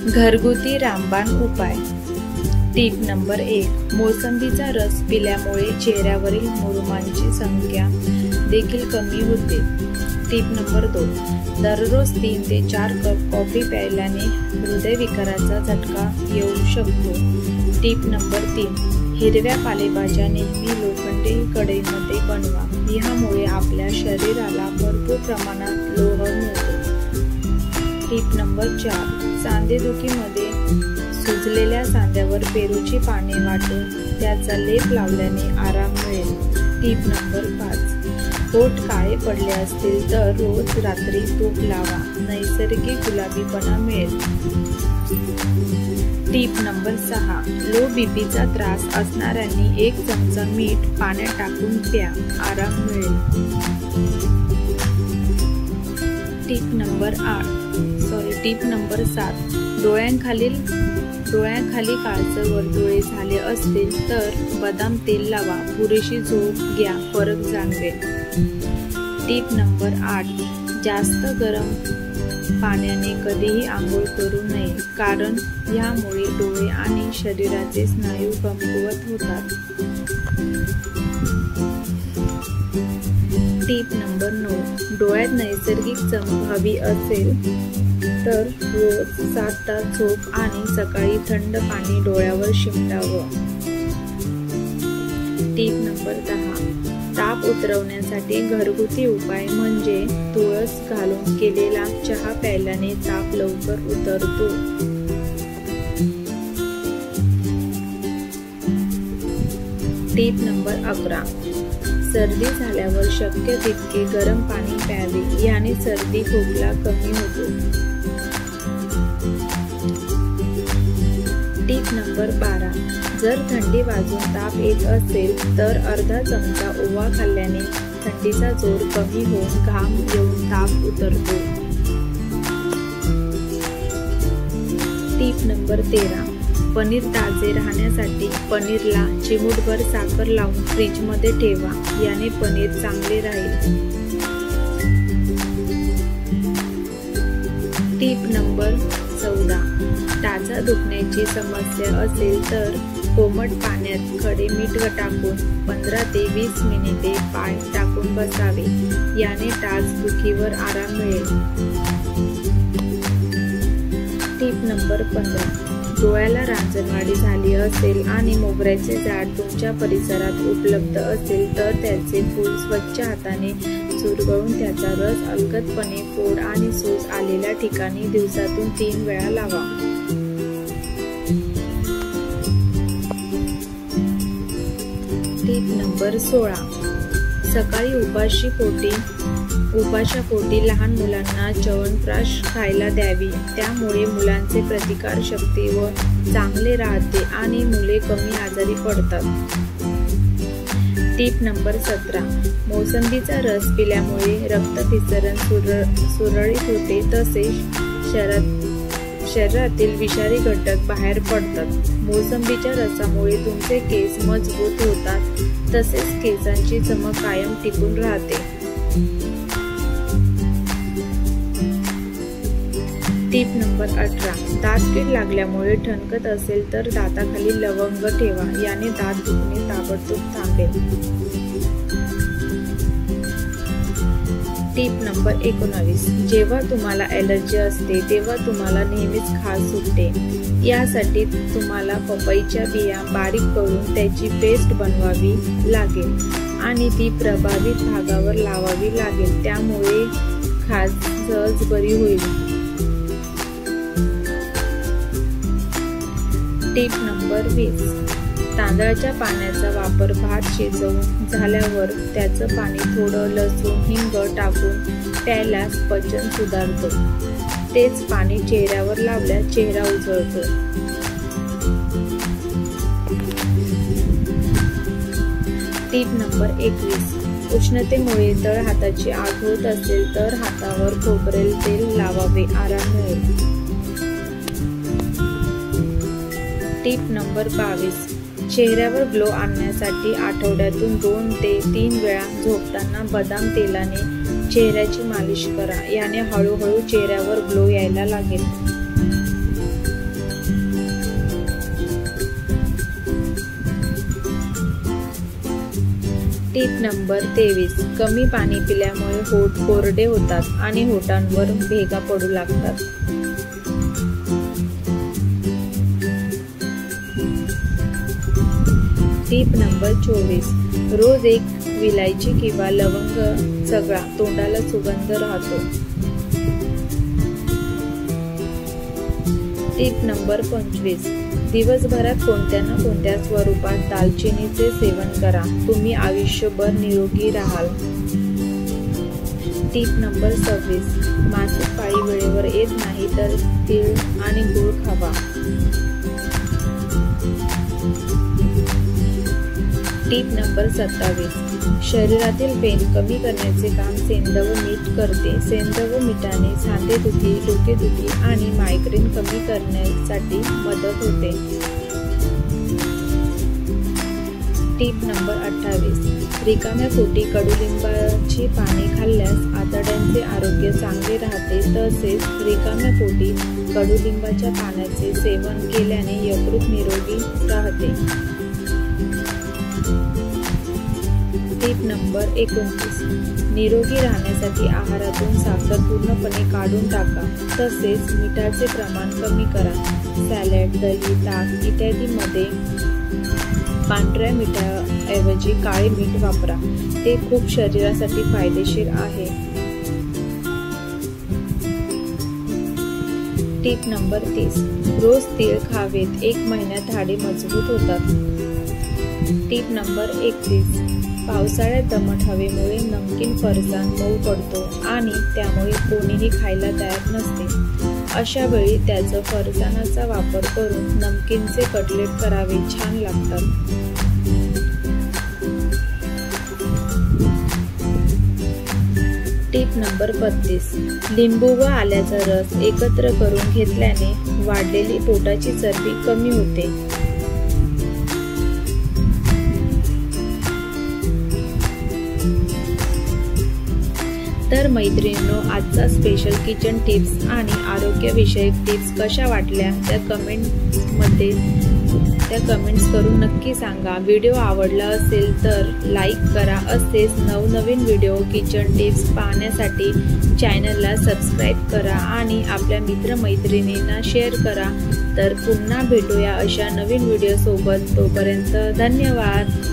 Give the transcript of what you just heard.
घरगुती रामबाण उपाय। टीप नंबर 1, मोसंबीचा रस पिल्यामुळे चेहऱ्यावरील मुरुमांची संख्या देखील कमी होते। टीप नंबर 2, दररोज 3 ते 4 कप कॉफी प्यायल्याने हृदयविकाराचा झटका येऊ शकतो। टीप नंबर 3, हिरव्या पालेभाज्या नेहमी लोखंडी कढईमध्ये बनवा, यामुळे आपल्या शरीराला भरपूर प्रमाणात लोह मिळतो। टीप नंबर 4, सांधेदुखीमध्ये सुजलेल्या सांध्यावर पेरूची पाने वाटून त्याचा लेप लावल्याने आराम मिळेल। टीप नंबर 5, पोट काळे पडले असतील तर रोज रात्री तूप लावा, नैसर्गिक गुलाबीपणा मिळेल। टीप नंबर 6, लो बीपीचा त्रास असणाऱ्यांनी 1 चमचा मीठ पाण्यात टाकून प्या, आराम मिळेल। टीप नंबर 7, डोळ्यांखाली काळसर वर्तुळे झाले असतील तर बदाम तेल लावा, पुरेशी झोप घ्या, फरक जाणवेल। टीप नंबर 8, जास्त गरम पाण्याने कधीही आंघोळ करू नये, कारण यामुळे डोळे आणि शरीराचे स्नायू कमकुवत होतात। टीप नंबर 9, डोळ्यात नैसर्गिक चमक हवी असेल तर रोज 7 तास झोप आणि सकाळी थंड पाणी डोळ्यावर शिंपडावं। टीप नंबर 10, ताप उतरवण्यासाठी घरगुती उपाय म्हणजे तुळस घालून केलेला चहा प्यायल्याने ताप लवकर उतरतो। टीप नंबर 11, सर्दी झाल्यावर शक्य तितके गरम पाणी प्यावे, याने सर्दी खोकला कमी होतो। टीप नंबर 12, जर थंडी वाजून ताप येत असेल तर अर्धा चमचा ओवा खाल्ल्याने थंडीचा जोर कमी होऊन घाम येऊन ताप उतरतो। टीप नंबर 13, पनीर ताजे राहण्यासाठी पनीरला चिमूटभर साखर लावून फ्रीजमध्ये ठेवा, याने पनीर चांगले राहील। टीप नंबर 14, टाचा दुखण्याची समस्या असेल तर कोमट पाण्यात खडे मीठ टाकून 15 ते 20 मिनिटे पाय टाकून बसावे, याने टाच दुखीवर आराम मिळेल। टीप नंबर 15, डोळ्याला रांजणवाडी झाली असेल आणि मोगऱ्याचे झाड तुमच्या परिसरात उपलब्ध असेल तर त्याचे फूल स्वच्छ हाताने चुरगळून त्याचा रस अलगदपणे फोड आणि सूज आलेल्या ठिकाणी दिवसातून 3 वेळा लावा। टीप नंबर 16, सकाळी उपाशापोटी लहान मुलांना च्यवनप्राश खायला द्यावी, त्यामुळे मुलांचे प्रतिकार शक्ती व चांगले राहते आणि मुले कमी आजारी पडतात। टीप नंबर 17, मोसंबीचा रस पिल्यामुळे रक्तभिसरण सुरळीत होते, तसेच शरीरातील विषारी घटक बाहेर पडतात। मोसंबीच्या रसामुळे तुमचे केस मजबूत होतात, तसेच केसांची चमक कायम टिकून राहते। टीप नंबर 18, दात कीड लागल्यामुळे ठणकत असेल तर दाताखाली लवंग ठेवा, याने दात दुखणे ताबडतोब थांबेल। टीप नंबर 19, जेव्हा तुम्हाला ॲलर्जी असते तेव्हा तुम्हाला नेहमीच खाज सुटते, यासाठी तुम्हाला पपईच्या बिया बारीक करून त्याची पेस्ट बनवावी लागेल आणि ती प्रभावित भागावर लावावी लागेल, त्यामुळे खाज सहज बरी होईल। टीप नंबर 20, तांदळाच्या पाण्याचा वापर भात शिजवून झाल्यावर त्याचं पाणी थोडं लसूण हिंग टाकून प्यायल्यास पचन सुधारतो, तेच पाणी चेहऱ्यावर लावल्यास चेहरा उजळतो। टीप नंबर 21, उष्णतेमुळे तळहाताची आग होत असेल तर हातावर खोबरेल तेल लावावे, आराम मिळेल। Tip number 22. चेहऱ्यावर ग्लो आणण्यासाठी आठवड्यातून 2 ते 3 वेळा झोपताना बदाम तेलाने चेहऱ्याची मालिश करा. याने हळूहळू चेहऱ्यावर ग्लो यायला लागेल. टीप नंबर 23. कमी पाणी पिल्यामुळे होठ कोरडे होतात आणि होठांवर भेगा पडू लागतात. टीप नंबर 24. रोज एक विलायची किंवा लवंग चगळा, तोंडाला सुगंध राहतो. टीप नंबर 25. दिवसभरात कोणत्या ना कोणत्या स्वरूपात दालचिनीचे सेवन करा, तुम्ही आयुष्यभर निरोगी राहाल. टीप नंबर 26. मासिक पाळी वेळेवर येत नाही तर तीळ आणि गूळ खावा. टीप नंबर 27. शरीरातील पेन कमी करण्याचे काम सेंधव मीठ करते. सेंधव मिठाने सांधेदुखी, डोकेदुखी आणि मायग्रेन कमी करण्यासाठी मदत होते. टीप नंबर 28. रिकाम्या पोटी कडुलिंबाची पाने खाल्ल्यास आतड्यांचे आरोग्य चांगले राहते. तसेच रिकाम्या पोटी कडुलिंबाच्या पाण्याचे सेवन केल्याने यकृत निरोगी राहते. टीप नंबर 29. निरोगी राहण्यासाठी आहारातून साखर पूर्णपणे काढून टाका. तसेच मिठाचे प्रमाण कमी करा. सॅलड, दही, ताक इत्यादीमध्ये पांढऱ्या मिठाऐवजी काळे मीठ वापरा. ते खूप शरीरासाठी फायदेशीर आहे. टीप नंबर 30. रोज तीळ खावेत. 1 महिन्यात हाडे मजबूत होतात. टीप नंबर 31. पावसाळ्यात दमट हवेमुळे नमकीन फरसाण मऊ पडतो आणि त्यामुळे कोणीही खायला तयार नसते. अशा वेळी त्याचा फरसाणाचा वापर करून नमकीनचे कटलेट करावे, छान लागतात. टीप नंबर 32. लिंबू व आल्याचा रस एकत्र करून घेतल्याने वाढलेली पोटाची चरबी कमी होते. तर मैत्रिणींनो, आजचा स्पेशल किचन टिप्स आणि आरोग्यविषयक टिप्स कशा वाटल्या त्या कमेंट्स करून नक्की सांगा. व्हिडिओ आवडला असेल तर लाईक करा. असेच नवनवीन व्हिडिओ किचन टिप्स पाहण्यासाठी चॅनलला सबस्क्राईब करा आणि आपल्या मित्रमैत्रिणींना शेअर करा. तर पुन्हा भेटूया अशा नवीन व्हिडिओ सोबत. तोपर्यंत धन्यवाद.